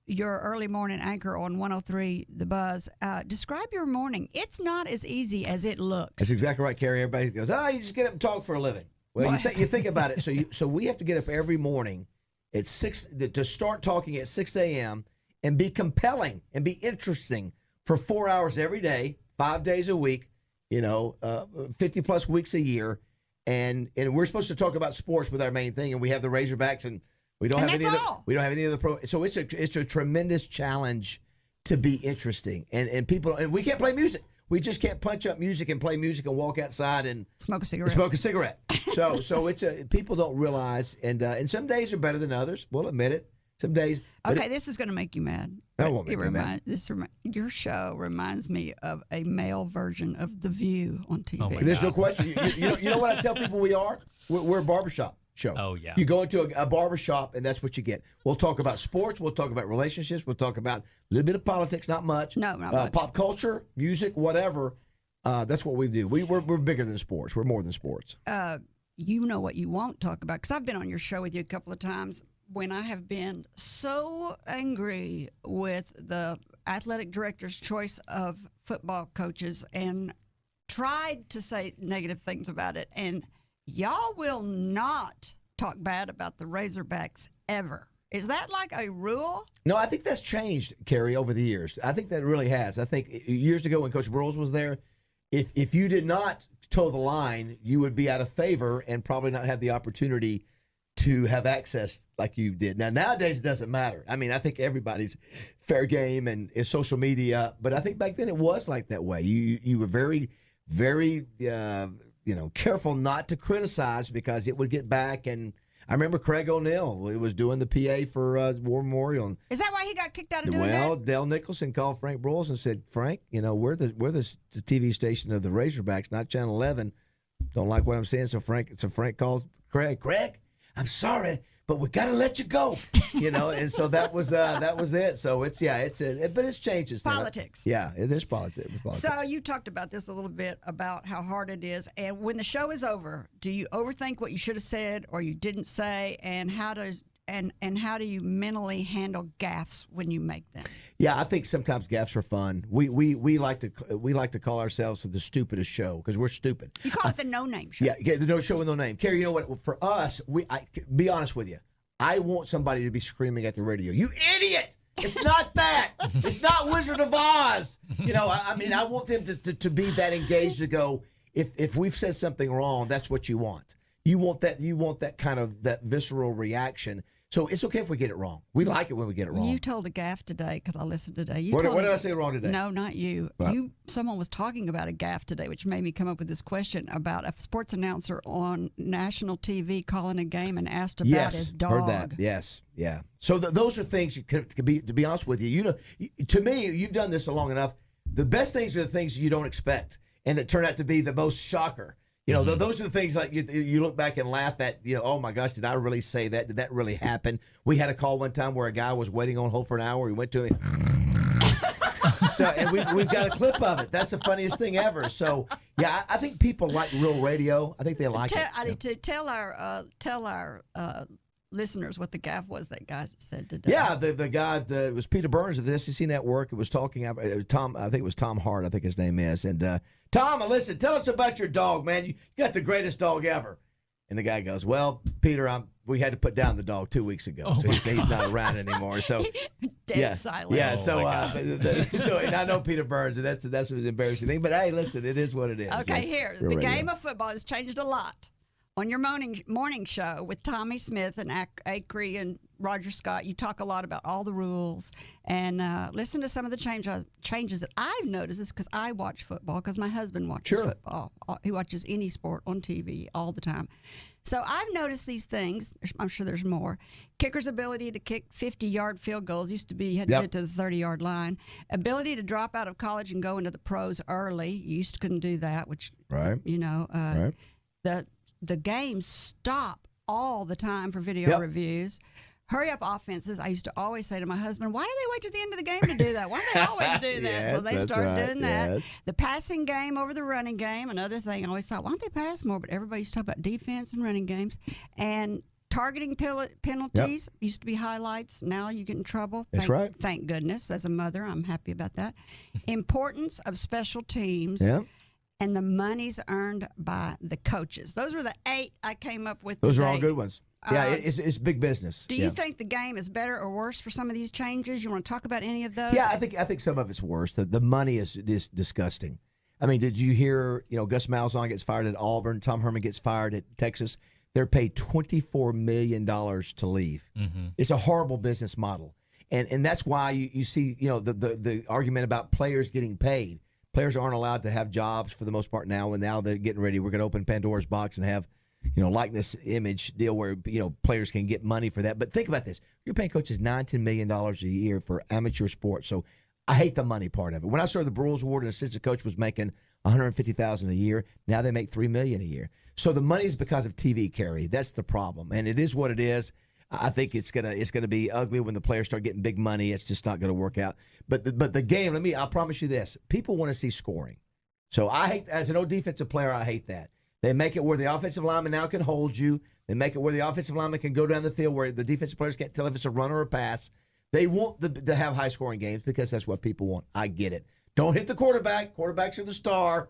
your early morning anchor on 103 The Buzz. Describe your morning. It's not as easy as it looks. That's exactly right, Kerry. Everybody goes, you just get up and talk for a living. Well, you think about it. So we have to get up every morning at 6 to start talking at 6 a.m. and be compelling and be interesting for 4 hours every day, 5 days a week, 50 plus weeks a year. And we're supposed to talk about sports with our main thing, and we have the Razorbacks, and we don't have any of the pro. So it's a tremendous challenge to be interesting, and we can't play music. We just can't punch up music and play music and walk outside and smoke a cigarette. So it's people don't realize, and some days are better than others. We'll admit it. Some days. Okay, this is going to make you mad. That won't make me mad. Your show reminds me of a male version of The View on TV. Oh, there's no question. You know what I tell people we are? We're a barbershop show. Oh, yeah. You go into a barbershop, and that's what you get. We'll talk about sports. We'll talk about relationships. We'll talk about a little bit of politics, not much. No, not much. Pop culture, music, whatever. That's what we do. We're bigger than sports. We're more than sports. You know what you won't talk about, because I've been on your show with you a couple of times when I have been so angry with the athletic director's choice of football coaches and tried to say negative things about it. And y'all will not talk bad about the Razorbacks ever. Is that like a rule? No, I think that's changed, Kerry, over the years. I think that really has. I think years ago when Coach Burrows was there, if you did not toe the line, you would be out of favor and probably not have the opportunity to have access like you did. Nowadays, it doesn't matter. I mean, I think everybody's fair game and is social media, but I think back then it was like that way. You were very, very, careful not to criticize because it would get back. And I remember Craig O'Neill was doing the PA for War Memorial. Is that why he got kicked out of doing that? Well, Dale Nicholson called Frank Broyles and said, Frank, we're the TV station of the Razorbacks, not Channel 11. Don't like what I'm saying. So Frank calls Craig, I'm sorry, but we got to let you go, and so that was it. So but it's changed. Politics. Yeah, there's politics. So you talked about this a little bit about how hard it is, and when the show is over, do you overthink what you should have said or you didn't say, and how do you mentally handle gaffes when you make them? Yeah, I think sometimes gaffes are fun. We like to call ourselves the stupidest show because we're stupid. You call it the no name show. Yeah, the no show with no name. Kerry, you know what? For us, be honest with you. I want somebody to be screaming at the radio, "You idiot! It's not that. It's not Wizard of Oz." I want them to be that engaged to go. If we've said something wrong, that's what you want. You want that kind of that visceral reaction. So it's okay if we get it wrong. We like it when we get it wrong. You told a gaffe today because I listened today. What did I say wrong today? No, not you. What? Someone was talking about a gaffe today, which made me come up with this question about a sports announcer on national TV calling a game and asked about his dog. Heard that. Yes, yeah. So those are things you could be. To be honest with you, to me, you've done this long enough. The best things are the things you don't expect, and that turn out to be the most shocker. Those are the things like you look back and laugh at, oh my gosh, did I really say that? Did that really happen? We had a call one time where a guy was waiting on hold for an hour. We went to him. And we've got a clip of it. That's the funniest thing ever. So, yeah, I think people like real radio. I think they like it. I need to tell our listeners what the gaffe was that guy said today. Yeah, the guy, it was Peter Burns of the SEC Network. It was talking about Tom, I think it was Tom Hart, I think his name is. And Tom, listen, tell us about your dog, man. You got the greatest dog ever. And the guy goes, well, Peter, we had to put down the dog 2 weeks ago, so he's not around anymore. So dead silence. Yeah, so and I know Peter Burns, and that's an embarrassing thing. But hey, listen, it is what it is. Okay, the game of football has changed a lot. On your morning show with Tommy Smith and Acree and Roger Scott, you talk a lot about all the rules and listen to some of the changes that I've noticed because I watch football because my husband watches football. He watches any sport on TV all the time. So I've noticed these things. I'm sure there's more. Kicker's ability to kick 50-yard field goals used to be you had to get to the 30-yard line. Ability to drop out of college and go into the pros early. You couldn't do that, which, the games stop all the time for video reviews. Hurry up offenses. I used to always say to my husband, why do they wait to the end of the game to do that? Why do they always do that? So they started doing that. Yes. The passing game over the running game, another thing I always thought, why don't they pass more? But everybody used to talk about defense and running games. And targeting penalties used to be highlights. Now you get in trouble. That's right. Thank goodness. As a mother, I'm happy about that. Importance of special teams. Yeah. And the monies earned by the coaches. Those are the 8 I came up with Those today. are all good ones. Yeah, it's big business. Do you think the game is better or worse for some of these changes? You want to talk about any of those? Yeah, I think some of it's worse. The money is disgusting. I mean, did you hear, Gus Malzahn gets fired at Auburn, Tom Herman gets fired at Texas. They're paid $24 million to leave. Mm-hmm. It's a horrible business model. And that's why you see, the argument about players getting paid. Players aren't allowed to have jobs for the most part now, and now they're getting ready. We're going to open Pandora's box and have likeness image deal where, players can get money for that. But think about this. You're paying coaches $9-10 million a year for amateur sports. So I hate the money part of it. When I started the Brewers Award, an assistant coach was making $150,000 a year. Now they make $3 million a year. So the money is because of TV, Kerry. That's the problem. And it is what it is. I think it's gonna be ugly when the players start getting big money. It's just not gonna work out. But the game, I promise you this. People want to see scoring. So I hate, as an old defensive player, I hate that. They make it where the offensive lineman now can hold you. They make it where the offensive lineman can go down the field where the defensive players can't tell if it's a run or a pass. They want to have high-scoring games because that's what people want. I get it. Don't hit the quarterback. Quarterbacks are the star.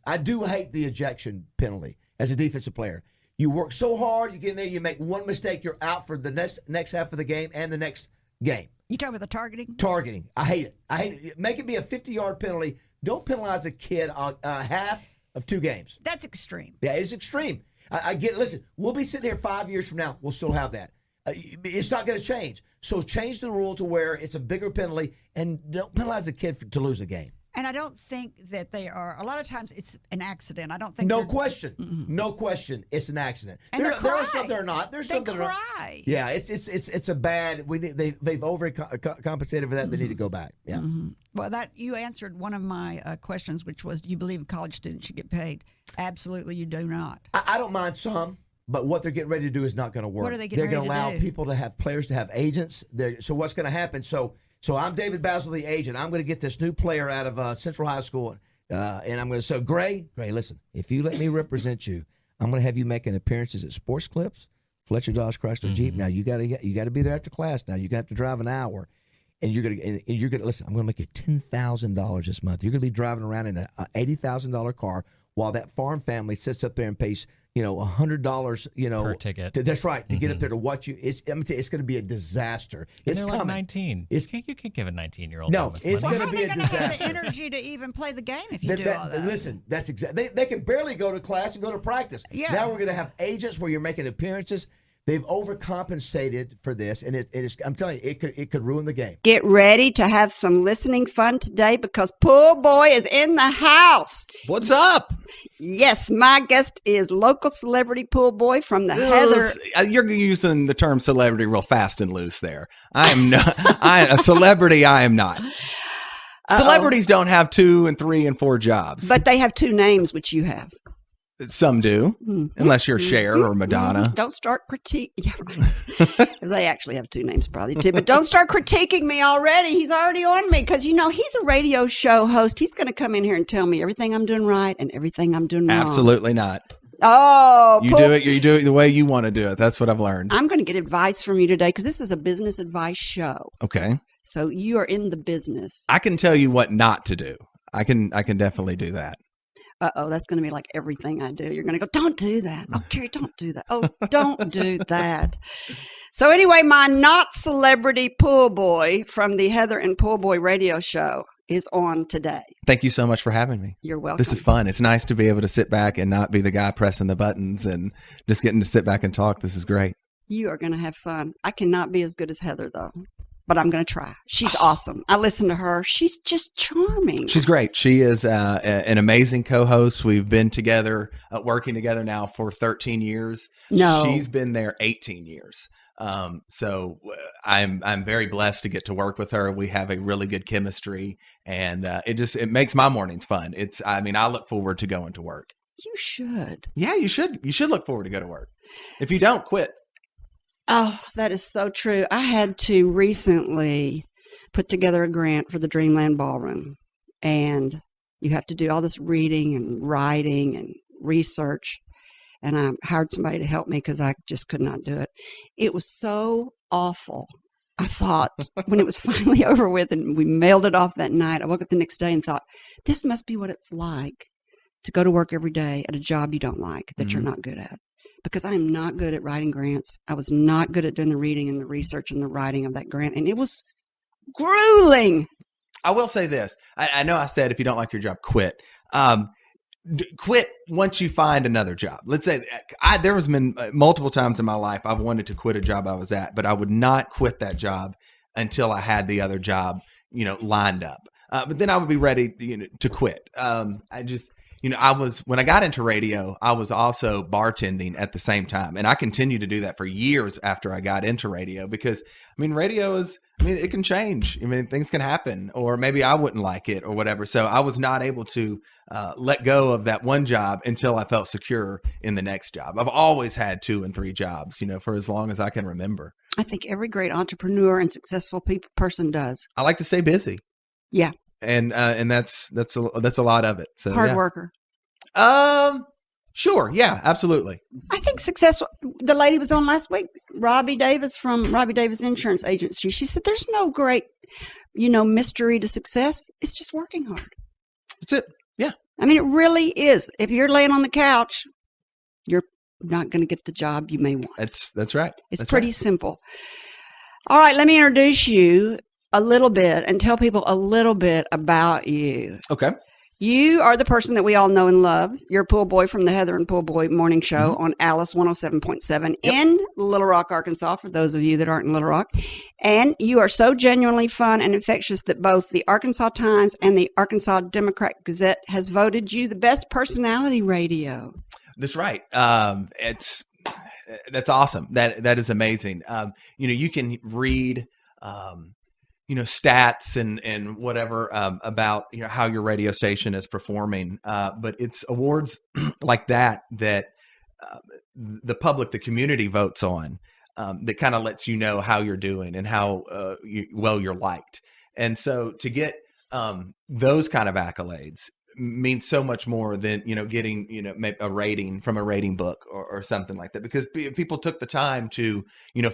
I do hate the ejection penalty as a defensive player. You work so hard, you get in there, you make one mistake, you're out for the next half of the game and the next game. You talking about the targeting? Targeting. I hate it. Make it be a 50-yard penalty. Don't penalize a kid a half of 2 games. That's extreme. Yeah, it's extreme. I get it. Listen, we'll be sitting here 5 years from now. We'll still have that. It's not going to change. So change the rule to where it's a bigger penalty and don't penalize a kid to lose a game. And I don't think that they are. A lot of times it's an accident. I don't think. No question. Mm-hmm. No question. It's an accident. And there are some that are not. There's some that are not. Yeah, it's a bad. They've overcompensated for that. They need to go back. Yeah. Mm-hmm. Well, you answered one of my questions, which was, do you believe college students should get paid? Absolutely, you do not. I don't mind some. But what they're getting ready to do is not going to work. What are they getting ready to do? They're going to allow players to have agents. So what's going to happen? So I'm David Bazzel, the agent. I'm going to get this new player out of Central High School, and I'm going to say, Gray, listen, if you let me represent you, I'm going to have you making appearances at Sports Clips, Fletcher Dodge Chrysler Jeep. Now you got to be there after class. Now you got to drive an hour, and you're going to listen. I'm going to make you $10,000 this month. You're going to be driving around in an $80,000 car while that farm family sits up there and pays $100, per ticket. That's right, to get up there to watch you. It's going to be a disaster. It's coming. Like 19. You can't give a 19-year-old. No, it's going to be a disaster. How are they going to have the energy to even play the game if you do all that? Listen, that's exactly. They can barely go to class and go to practice. Yeah. Now we're going to have agents where you're making appearances. They've overcompensated for this, and it is. I'm telling you, it could ruin the game. Get ready to have some listening fun today because Poolboy is in the house. What's up? Yes, my guest is local celebrity Poolboy from the Heather. You're using the term celebrity real fast and loose there. I am not. A celebrity. I am not. Celebrities don't have 2 and 3 and 4 jobs, but they have 2 names, which you have. Some do, unless you're Cher or Madonna. Don't start critique. Yeah, right. They actually have 2 names probably too. But don't start critiquing me already. He's already on me because, he's a radio show host. He's going to come in here and tell me everything I'm doing right and everything I'm doing wrong. Absolutely not. Oh, you do it the way you want to do it. That's what I've learned. I'm going to get advice from you today because this is a business advice show. Okay. So you are in the business. I can tell you what not to do. I can definitely do that. That's going to be like everything I do. You're going to go, don't do that. Oh, Kerry, don't do that. Oh, don't do that. So anyway, my not celebrity Poolboy from the Heather and Poolboy radio show is on today. Thank you so much for having me. You're welcome. This is fun. It's nice to be able to sit back and not be the guy pressing the buttons and just getting to sit back and talk. This is great. You are going to have fun. I cannot be as good as Heather, though. But I'm going to try. She's awesome. I listen to her. She's just charming. She's great. She is an amazing co-host. We've been together, working together now for 13 years. No. She's been there 18 years. So I'm very blessed to get to work with her. We have a really good chemistry, and it makes my mornings fun. I look forward to going to work. You should. Yeah, you should. You should look forward to go to work. If you don't, quit. Oh, that is so true. I had to recently put together a grant for the Dreamland Ballroom, and you have to do all this reading and writing and research. and I hired somebody to help me because I just could not do it. It was so awful. I thought when it was finally over with and we mailed it off that night, I woke up the next day and thought, this must be what it's like to go to work every day at a job you don't like, that you're not good at. Because I am not good at writing grants. I was not good at doing the reading and the research and the writing of that grant. And it was grueling. I will say this. I know I said if you don't like your job, quit. Quit once you find another job. Let's say there has been multiple times in my life I've wanted to quit a job I was at, but I would not quit that job until I had the other job, lined up. But then I would be ready, to quit. When I got into radio, I was also bartending at the same time. And I continued to do that for years after I got into radio because, radio it can change. Things can happen, or maybe I wouldn't like it or whatever. So I was not able to let go of that one job until I felt secure in the next job. I've always had 2 and 3 jobs, for as long as I can remember. I think every great entrepreneur and successful person does. I like to stay busy. Yeah. And that's a lot of it. So hard worker. Sure. Yeah, absolutely. I think successful. The lady was on last week, Robbie Davis from Robbie Davis Insurance Agency. She said there's no great, mystery to success. It's just working hard. That's it. Yeah. It really is. If you're laying on the couch, you're not going to get the job you may want. That's right. It's pretty simple. All right, let me introduce you a little bit and tell people a little bit about you. Okay. You are the person that we all know and love. You're a pool boy from the Heather and Poolboy morning show on Alice 107.7 in Little Rock, Arkansas, for those of you that aren't in Little Rock. And you are so genuinely fun and infectious that both the Arkansas Times and the Arkansas Democrat Gazette has voted you the best personality radio. That's right. That's awesome. That is amazing. You can read stats and whatever about how your radio station is performing, but it's awards like that the public, the community votes on, that kind of lets you know how you're doing and how well you're liked. And so to get those kind of accolades means so much more than getting a rating from a rating book or something like that, because people took the time to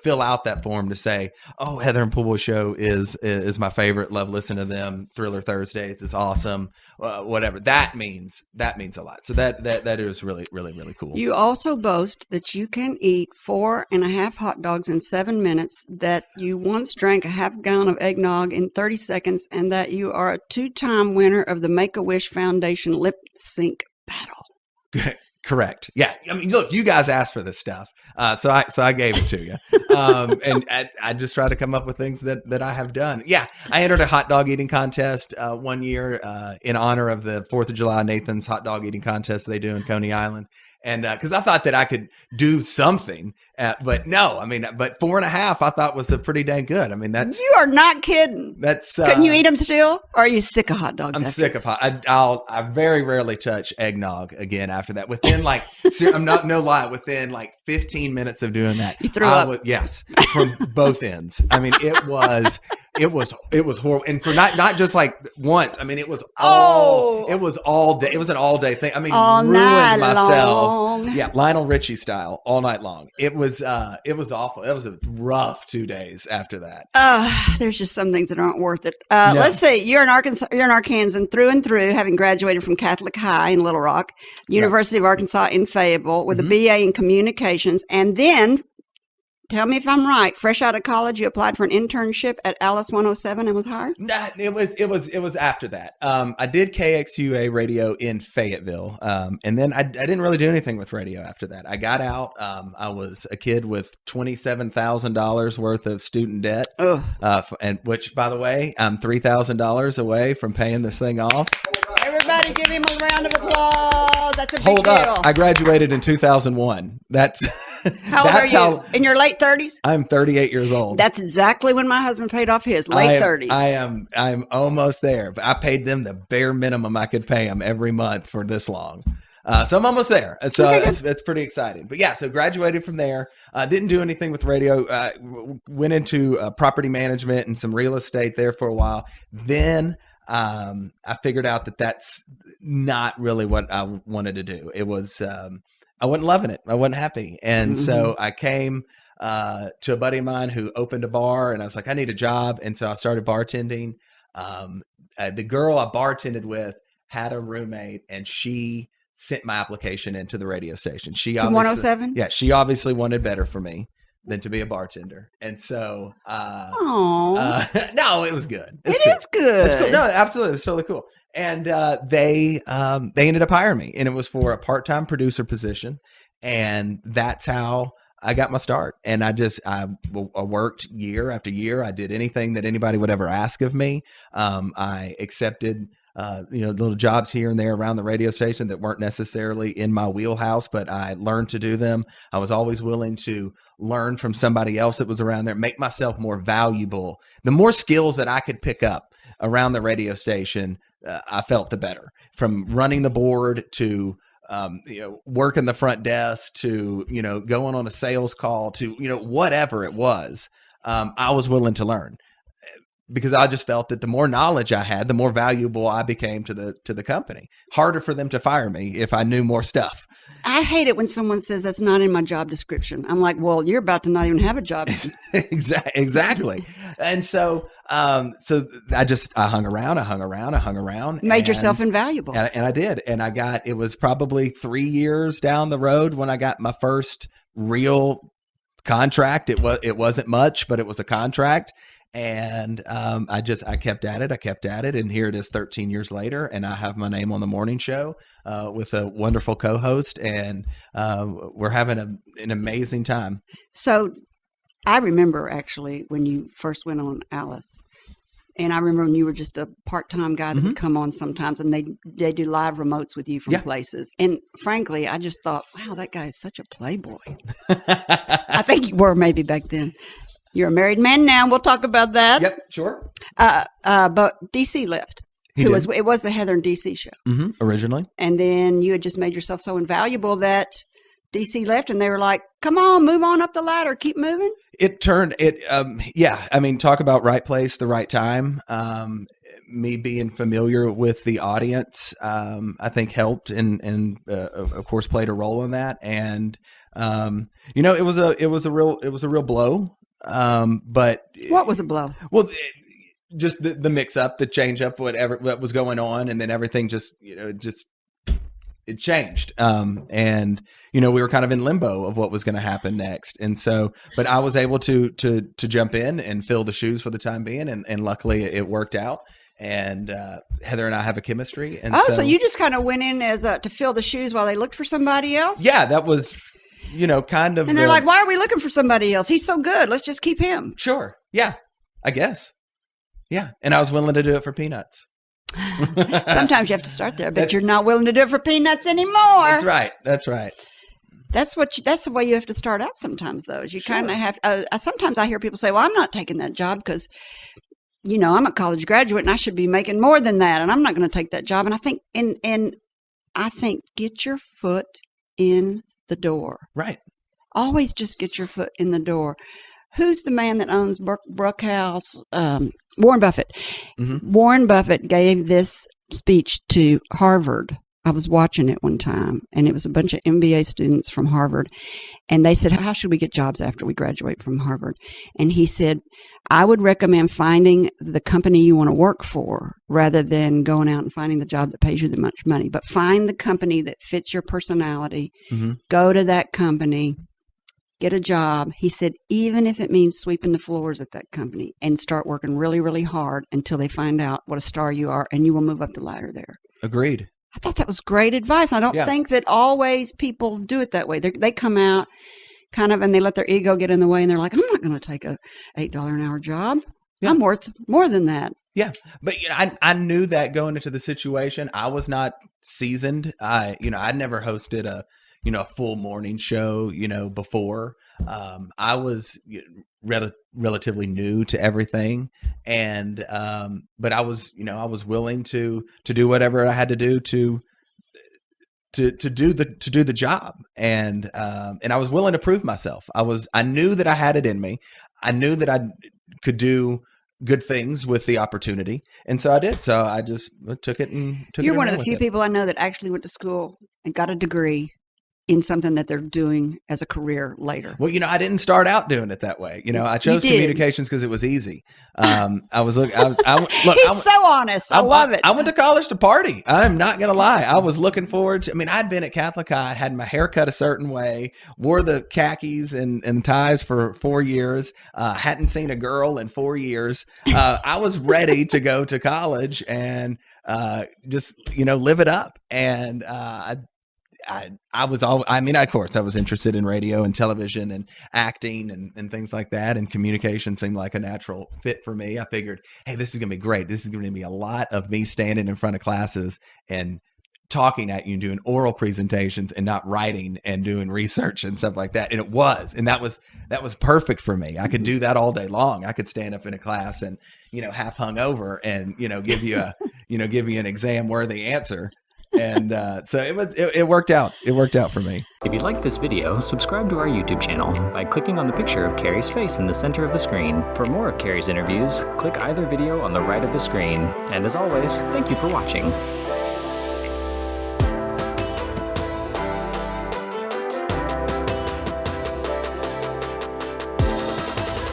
fill out that form to say, oh, Heather and Poolboy show is my favorite, love listening to them, Thriller Thursdays is awesome, whatever. That means a lot. So that is really, really, really cool. You also boast that you can eat 4.5 hot dogs in 7 minutes, that you once drank a half gallon of eggnog in 30 seconds, and that you are a 2-time winner of the Make-A-Wish Foundation lip sync battle. Correct. Yeah. Look, you guys asked for this stuff. So I gave it to you. And I just try to come up with things that I have done. Yeah. I entered a hot dog eating contest one year in honor of the 4th of July Nathan's hot dog eating contest they do in Coney Island. And because I thought that I could do something, but no, but 4.5 I thought was a pretty dang good. That's you are not kidding. That's can you eat them still? Or are you sick of hot dogs? I'm sick of hot. I very rarely touch eggnog again after that. Within I'm not no lie. Within 15 minutes of doing that, you threw up. Yes, from both ends. It was horrible, and for not just once. It was all day. It was an all day thing. All ruined myself. Long. Yeah, Lionel Richie style, all night long. It was awful. It was a rough 2 days after that. There's just some things that aren't worth it. No. Let's see. You're an Arkansan through and through, having graduated from Catholic High in Little Rock, University of Arkansas in Fayetteville, with a BA in communications, and then, tell me if I'm right, fresh out of college, you applied for an internship at Alice 107 and was hired? Nah, it was after that. I did KXUA radio in Fayetteville. And then I didn't really do anything with radio after that. I got out. I was a kid with $27,000 worth of student debt. And which, by the way, I'm $3,000 away from paying this thing off. Everybody give him a round of applause. That's a big Hold deal. up. I graduated in 2001. That's how old are you? In your late 30s? I'm 38 years old. That's exactly when my husband paid off his late 30s. I'm almost there, but I paid them the bare minimum I could pay them every month for this long. So I'm almost there. So it's pretty exciting. But yeah, so graduated from there. Didn't do anything with radio. Went into property management and some real estate there for a while. Then I figured out that that's not really what I wanted to do. It was I wasn't loving it. I wasn't happy. And so I came to a buddy of mine who opened a bar, and I was like, I need a job. And so I started bartending. The girl I bartended with had a roommate, and she sent my application into the radio station. She To 107? Yeah, she obviously wanted better for me than to be a bartender. And so no, it was good. It is good. It's cool. No, absolutely. It was totally cool. And they ended up hiring me, and it was for a part-time producer position. And that's how I got my start. And I worked year after year. I did anything that anybody would ever ask of me. I accepted little jobs here and there around the radio station that weren't necessarily in my wheelhouse, but I learned to do them. I was always willing to learn from somebody else that was around there, make myself more valuable. The more skills that I could pick up around the radio station, I felt the better. From running the board to working the front desk to going on a sales call to whatever it was, I was willing to learn. Because I just felt that the more knowledge I had, the more valuable I became to the company. Harder for them to fire me if I knew more stuff. I hate it when someone says that's not in my job description. I'm like, well, you're about to not even have a job. Exactly. And so I hung around. Made yourself invaluable. And I did. And it was probably 3 years down the road when I got my first real contract. It wasn't much, but it was a contract. And I kept at it, and here it is 13 years later, and I have my name on the morning show with a wonderful co-host, and we're having an amazing time. So I remember actually when you first went on Alice, and I remember when you were just a part-time guy that would come on sometimes, and they do live remotes with you from places. And frankly, I just thought, wow, that guy is such a playboy. I think you were maybe back then. You're a married man now. We'll talk about that. Yep, sure. But DC left. It was the Heather and DC show. Originally. And then you had just made yourself so invaluable that DC left, and they were like, come on, move on up the ladder. Keep moving. Talk about right place, the right time. Me being familiar with the audience, I think helped and of course played a role in that. And, it was a real blow. But what was a blow? Well, just the mix up, the change up, what was going on. And then everything it changed. And we were kind of in limbo of what was going to happen next. And so, but I was able to jump in and fill the shoes for the time being. And luckily it worked out. And Heather and I have a chemistry. And so you just kind of went in as to fill the shoes while they looked for somebody else? Yeah, that was kind of. And they're like, why are we looking for somebody else? He's so good. Let's just keep him. Sure. Yeah, I guess. Yeah. And I was willing to do it for peanuts. Sometimes you have to start there, but you're not willing to do it for peanuts anymore. That's right. That's the way you have to start out sometimes, though. Is you kind of have sometimes I hear people say, well, I'm not taking that job because, I'm a college graduate and I should be making more than that. And I'm not going to take that job. And I think get your foot in the door. Right. Always just get your foot in the door. Who's the man that owns Brookhouse? Warren Buffett. Warren Buffett gave this speech to Harvard. I was watching it one time, and it was a bunch of MBA students from Harvard. And they said, how should we get jobs after we graduate from Harvard? And he said, I would recommend finding the company you want to work for rather than going out and finding the job that pays you that much money. But find the company that fits your personality. Go to that company, get a job. He said, even if it means sweeping the floors at that company, and start working really, really hard until they find out what a star you are, and you will move up the ladder there. Agreed. I thought that was great advice. I don't think that always people do it that way. They come out kind of and they let their ego get in the way, and they're like, I'm not going to take a $8 an hour job. Yeah. I'm worth more than that. Yeah. But I knew that going into the situation. I was not seasoned. I'd never hosted a full morning show, before. I was relatively new to everything. And, but I was willing to do whatever I had to do to do the job. And I was willing to prove myself. I knew that I had it in me. I knew that I could do good things with the opportunity. And so I did. So I just took it and took it. You're one of the few people I know that actually went to school and got a degree in something that they're doing as a career later? Well, I didn't start out doing it that way. I chose communications because it was easy. He's so honest. I love it. I went to college to party. I'm not going to lie. I was looking forward to, I'd been at Catholic High, had my hair cut a certain way, wore the khakis and ties for 4 years, hadn't seen a girl in 4 years. I was ready to go to college and just, live it up. And I was of course I was interested in radio and television and acting and things like that. And communication seemed like a natural fit for me. I figured, hey, this is going to be great. This is going to be a lot of me standing in front of classes and talking at you and doing oral presentations and not writing and doing research and stuff like that. And it was, and that was perfect for me. I could do that all day long. I could stand up in a class and, half hungover and, give you an exam worthy answer. And so it worked out. It worked out for me. If you like this video, subscribe to our YouTube channel by clicking on the picture of Kerry's face in the center of the screen. For more of Kerry's interviews, click either video on the right of the screen. And as always, thank you for watching.